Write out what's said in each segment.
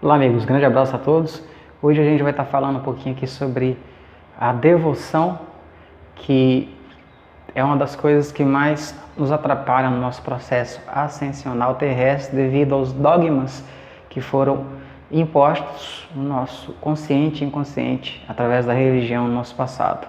Olá amigos, grande abraço a todos. Hoje a gente vai estar falando um pouquinho aqui sobre a devoção, que é uma das coisas que mais nos atrapalha no nosso processo ascensional terrestre devido aos dogmas que foram impostos no nosso consciente e inconsciente através da religião no nosso passado.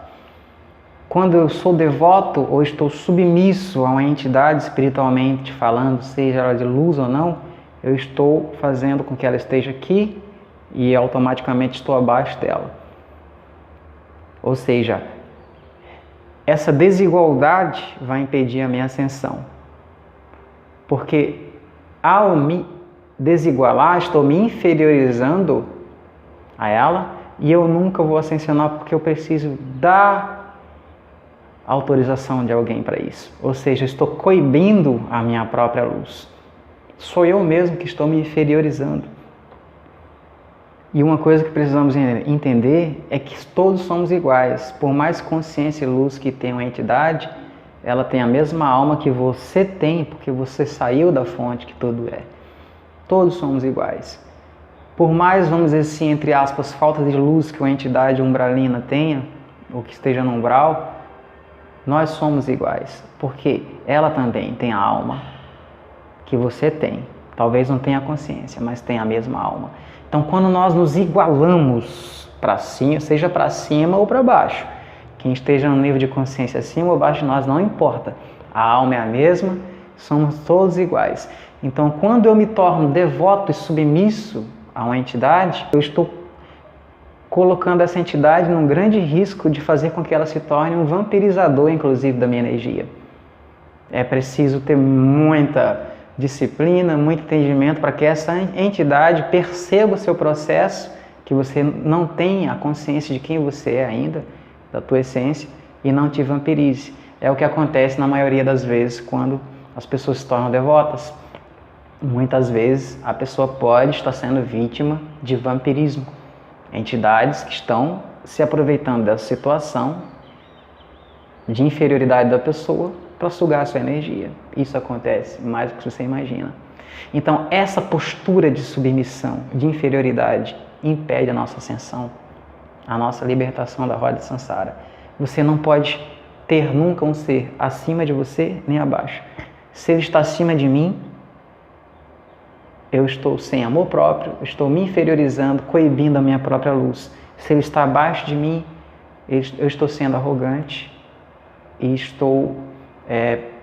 Quando eu sou devoto ou estou submisso a uma entidade espiritualmente falando, seja ela de luz ou não, eu estou fazendo com que ela esteja aqui e automaticamente estou abaixo dela. Ou seja, essa desigualdade vai impedir a minha ascensão. Porque ao me desigualar, estou me inferiorizando a ela e eu nunca vou ascensionar porque eu preciso da autorização de alguém para isso. Ou seja, estou coibindo a minha própria luz. Sou eu mesmo que estou me inferiorizando. E uma coisa que precisamos entender é que todos somos iguais. Por mais consciência e luz que tenha uma entidade, ela tem a mesma alma que você tem, porque você saiu da fonte que tudo é. Todos somos iguais. Por mais, vamos dizer assim, entre aspas, falta de luz que uma entidade umbralina tenha, ou que esteja no umbral, nós somos iguais. Porque ela também tem a alma que você tem. Talvez não tenha consciência, mas tem a mesma alma. Então, quando nós nos igualamos para cima, seja para cima ou para baixo, quem esteja no nível de consciência acima ou abaixo de nós, não importa. A alma é a mesma, somos todos iguais. Então, quando eu me torno devoto e submisso a uma entidade, eu estou colocando essa entidade num grande risco de fazer com que ela se torne um vampirizador, inclusive, da minha energia. É preciso ter muita disciplina, muito entendimento para que essa entidade perceba o seu processo, que você não tenha a consciência de quem você é ainda, da tua essência, e não te vampirize. É o que acontece na maioria das vezes quando as pessoas se tornam devotas. Muitas vezes a pessoa pode estar sendo vítima de vampirismo. Entidades que estão se aproveitando dessa situação de inferioridade da pessoa para sugar a sua energia. Isso acontece mais do que você imagina. Então, essa postura de submissão, de inferioridade, impede a nossa ascensão, a nossa libertação da roda de Sansara. Você não pode ter nunca um ser acima de você nem abaixo. Se ele está acima de mim, eu estou sem amor próprio, estou me inferiorizando, coibindo a minha própria luz. Se ele está abaixo de mim, eu estou sendo arrogante e estou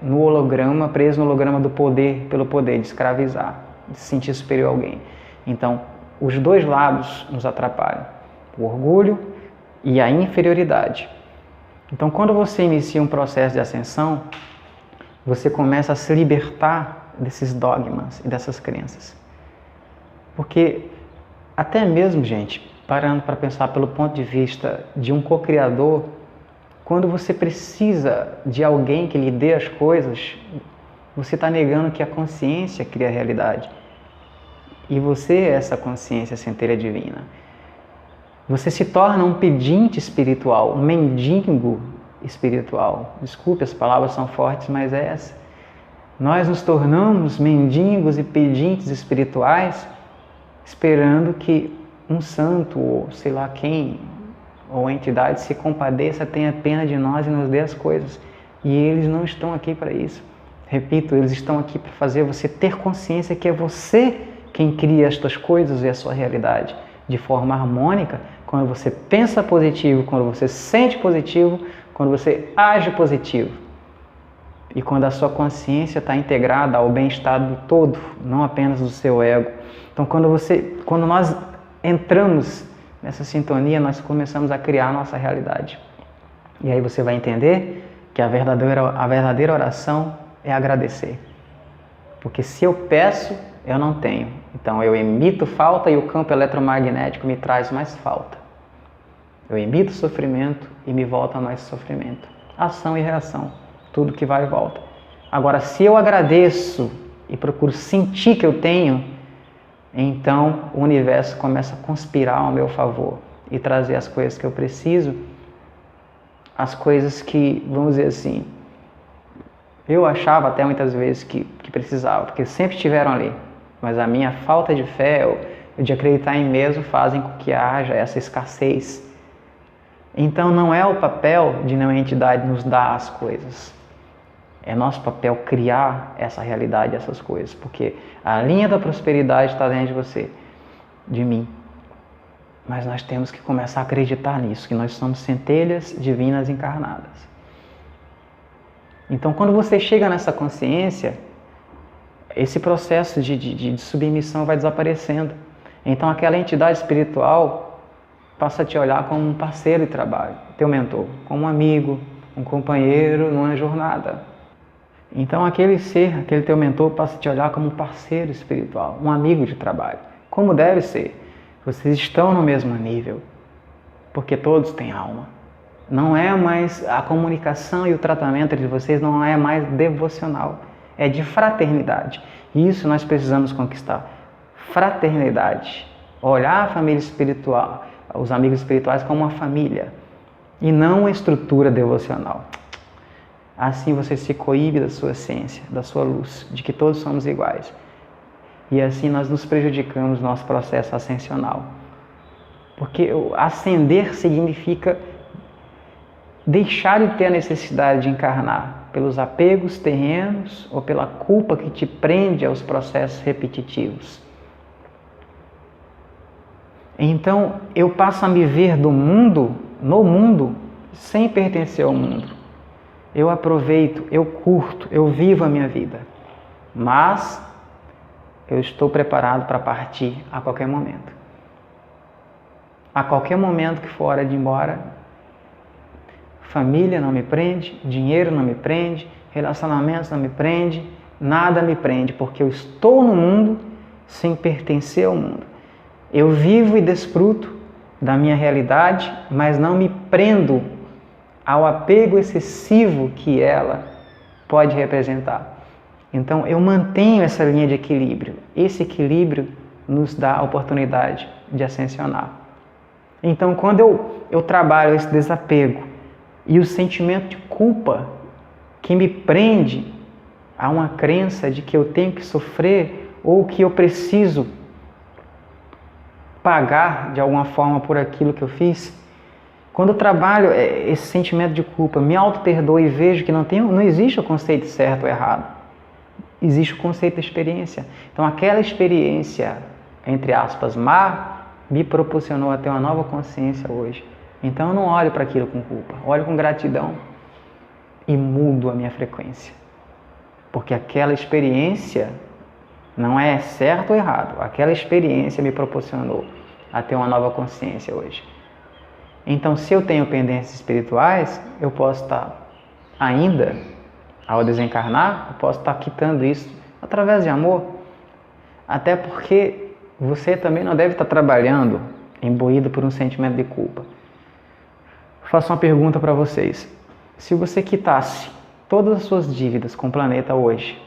no holograma, preso no holograma do poder, pelo poder de escravizar, de se sentir superior a alguém. Então, os dois lados nos atrapalham, o orgulho e a inferioridade. Então, quando você inicia um processo de ascensão, você começa a se libertar desses dogmas e dessas crenças. Porque até mesmo, gente, parando para pensar pelo ponto de vista de um co-criador, quando você precisa de alguém que lhe dê as coisas, você está negando que a consciência cria a realidade. E você é essa consciência centelha divina. Você se torna um pedinte espiritual, um mendigo espiritual. Desculpe, as palavras são fortes, mas é essa. Nós nos tornamos mendigos e pedintes espirituais, esperando que um santo, ou sei lá quem, ou a entidade se compadeça, tenha pena de nós e nos dê as coisas. E eles não estão aqui para isso. Repito, eles estão aqui para fazer você ter consciência que é você quem cria estas coisas e a sua realidade de forma harmônica, quando você pensa positivo, quando você sente positivo, quando você age positivo. E quando a sua consciência está integrada ao bem-estar do todo, não apenas do seu ego. Então, quando nós entramos nessa sintonia, nós começamos a criar a nossa realidade. E aí você vai entender que a verdadeira oração é agradecer. Porque se eu peço, eu não tenho. Então eu emito falta e o campo eletromagnético me traz mais falta. Eu emito sofrimento e me volta mais sofrimento. Ação e reação, tudo que vai e volta. Agora, se eu agradeço e procuro sentir que eu tenho, então o universo começa a conspirar ao meu favor e trazer as coisas que eu preciso, as coisas que, vamos dizer assim, eu achava até muitas vezes que precisava, porque sempre estiveram ali, mas a minha falta de fé, o de acreditar em mim mesmo fazem com que haja essa escassez. Então não é o papel de nenhuma entidade nos dar as coisas. É nosso papel criar essa realidade, essas coisas, porque a linha da prosperidade está dentro de você, de mim. Mas nós temos que começar a acreditar nisso, que nós somos centelhas divinas encarnadas. Então, quando você chega nessa consciência, esse processo de submissão vai desaparecendo. Então, aquela entidade espiritual passa a te olhar como um parceiro de trabalho, teu mentor, como um amigo, um companheiro numa jornada. Então, aquele ser, aquele teu mentor passa a te olhar como um parceiro espiritual, um amigo de trabalho, como deve ser. Vocês estão no mesmo nível, porque todos têm alma. Não é mais a comunicação e o tratamento entre vocês não é mais devocional, é de fraternidade. E isso nós precisamos conquistar. Fraternidade. Olhar a família espiritual, os amigos espirituais como uma família e não uma estrutura devocional. Assim você se coíbe da sua essência, da sua luz, de que todos somos iguais. E assim nós nos prejudicamos no nosso processo ascensional. Porque ascender significa deixar de ter a necessidade de encarnar pelos apegos terrenos ou pela culpa que te prende aos processos repetitivos. Então eu passo a me ver no mundo, sem pertencer ao mundo. Eu aproveito, eu curto, eu vivo a minha vida. Mas eu estou preparado para partir a qualquer momento. A qualquer momento que for hora de ir embora, família não me prende, dinheiro não me prende, relacionamentos não me prende, nada me prende, porque eu estou no mundo sem pertencer ao mundo. Eu vivo e desfruto da minha realidade, mas não me prendo ao apego excessivo que ela pode representar. Então eu mantenho essa linha de equilíbrio. Esse equilíbrio nos dá a oportunidade de ascensionar. Então quando eu trabalho esse desapego e o sentimento de culpa que me prende a uma crença de que eu tenho que sofrer ou que eu preciso pagar de alguma forma por aquilo que eu fiz, quando eu trabalho esse sentimento de culpa, me auto-perdoo e vejo que não existe o conceito certo ou errado. Existe o conceito da experiência. Então aquela experiência, entre aspas, má, me proporcionou a ter uma nova consciência hoje. Então eu não olho para aquilo com culpa, olho com gratidão e mudo a minha frequência. Porque aquela experiência não é certo ou errado. Aquela experiência me proporcionou a ter uma nova consciência hoje. Então se eu tenho pendências espirituais, eu posso estar ainda, ao desencarnar, eu posso estar quitando isso através de amor. Até porque você também não deve estar trabalhando imbuído por um sentimento de culpa. Faço uma pergunta para vocês. Se você quitasse todas as suas dívidas com o planeta hoje,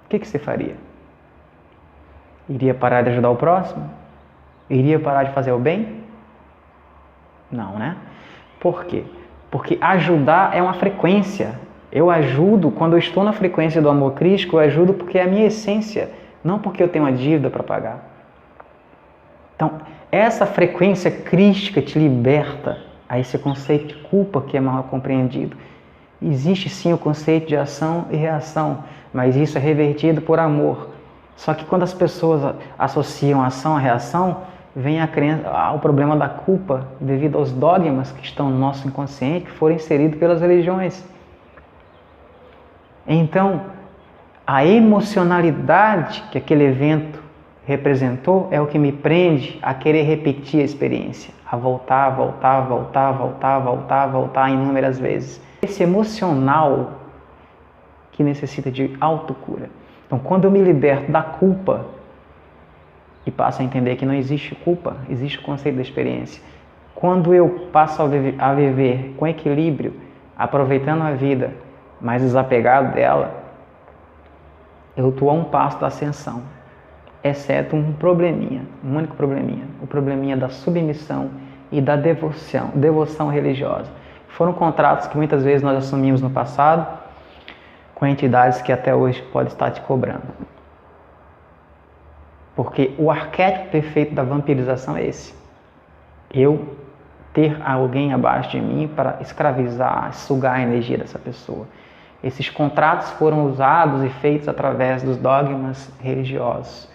o que você faria? Iria parar de ajudar o próximo? Iria parar de fazer o bem? Não, né? Por quê? Porque ajudar é uma frequência. Eu ajudo, quando eu estou na frequência do amor crístico, eu ajudo porque é a minha essência, não porque eu tenho uma dívida para pagar. Então, essa frequência crística te liberta a esse conceito de culpa que é mal compreendido. Existe sim o conceito de ação e reação, mas isso é revertido por amor. Só que quando as pessoas associam ação à reação, vem o problema da culpa devido aos dogmas que estão no nosso inconsciente, que foram inseridos pelas religiões. Então, a emocionalidade que aquele evento representou é o que me prende a querer repetir a experiência, a voltar inúmeras vezes. Esse emocional que necessita de autocura. Então, quando eu me liberto da culpa e passo a entender que não existe culpa, existe o conceito da experiência. Quando eu passo a viver com equilíbrio, aproveitando a vida, mas desapegado dela, eu estou a um passo da ascensão, exceto um probleminha, um único probleminha, o probleminha da submissão e da devoção religiosa. Foram contratos que muitas vezes nós assumimos no passado com entidades que até hoje podem estar te cobrando. Porque o arquétipo perfeito da vampirização é esse. Eu ter alguém abaixo de mim para escravizar, sugar a energia dessa pessoa. Esses contratos foram usados e feitos através dos dogmas religiosos.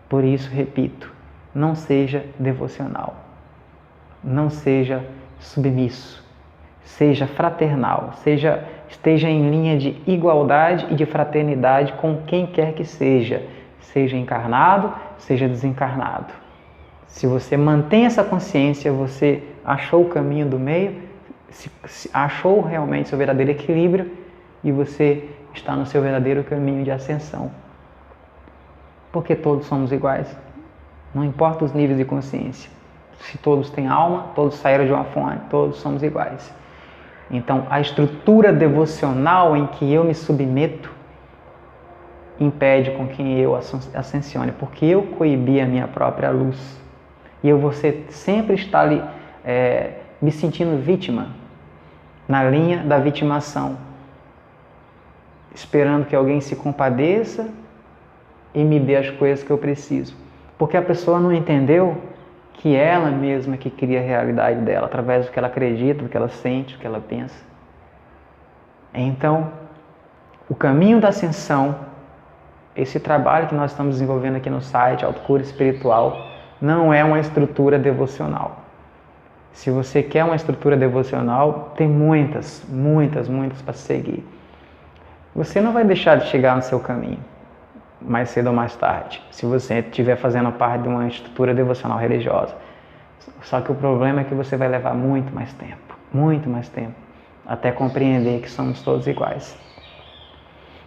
Por isso, repito, não seja devocional, não seja submisso, seja fraternal, esteja em linha de igualdade e de fraternidade com quem quer que seja encarnado, seja desencarnado. Se você mantém essa consciência, você achou o caminho do meio, achou realmente seu verdadeiro equilíbrio e você está no seu verdadeiro caminho de ascensão. Porque todos somos iguais. Não importa os níveis de consciência. Se todos têm alma, todos saíram de uma fonte, todos somos iguais. Então, a estrutura devocional em que eu me submeto impede com que eu ascensione, porque eu coibi a minha própria luz. E eu vou sempre estar ali me sentindo vítima, na linha da vitimação, esperando que alguém se compadeça e me dê as coisas que eu preciso. Porque a pessoa não entendeu que ela mesma que cria a realidade dela, através do que ela acredita, do que ela sente, do que ela pensa. Então, o caminho da ascensão, esse trabalho que nós estamos desenvolvendo aqui no site, Autocura Espiritual, não é uma estrutura devocional. Se você quer uma estrutura devocional, tem muitas para seguir. Você não vai deixar de chegar no seu caminho, mais cedo ou mais tarde, se você estiver fazendo parte de uma estrutura devocional religiosa. Só que o problema é que você vai levar muito mais tempo, até compreender que somos todos iguais.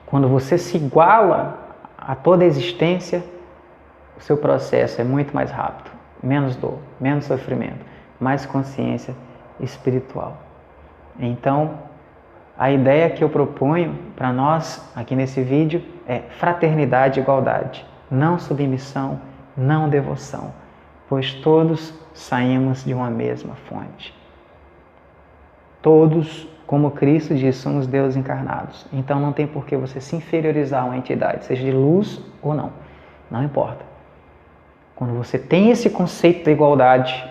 Quando você se iguala a toda a existência, o seu processo é muito mais rápido, menos dor, menos sofrimento, mais consciência espiritual. Então, a ideia que eu proponho para nós aqui nesse vídeo é fraternidade e igualdade, não submissão, não devoção, pois todos saímos de uma mesma fonte. Todos, como Cristo diz, somos Deus encarnados. Então não tem por que você se inferiorizar a uma entidade, seja de luz ou não, não importa. Quando você tem esse conceito da igualdade,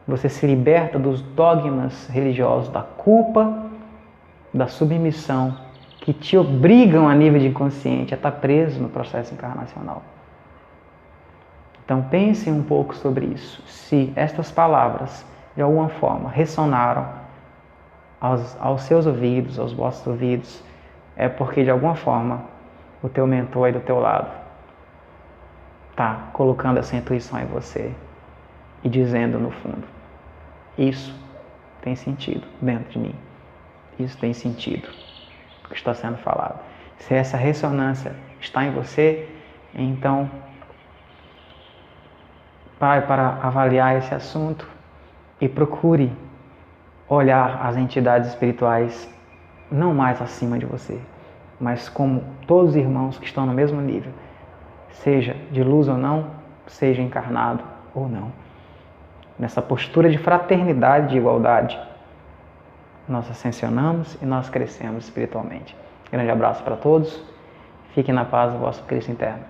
você se liberta dos dogmas religiosos, da culpa, da submissão, que te obrigam a nível de inconsciente a estar preso no processo encarnacional. Então pense um pouco sobre isso. Se estas palavras, de alguma forma, ressonaram aos seus ouvidos, aos vossos ouvidos, é porque, de alguma forma, o teu mentor aí do teu lado está colocando essa intuição em você e dizendo, no fundo, isso tem sentido dentro de mim. Isso tem sentido, o que está sendo falado. Se essa ressonância está em você, então pare para avaliar esse assunto e procure olhar as entidades espirituais não mais acima de você, mas como todos os irmãos que estão no mesmo nível, seja de luz ou não, seja encarnado ou não. Nessa postura de fraternidade e de igualdade, nós ascensionamos e nós crescemos espiritualmente. Grande abraço para todos. Fiquem na paz do vosso Cristo interno.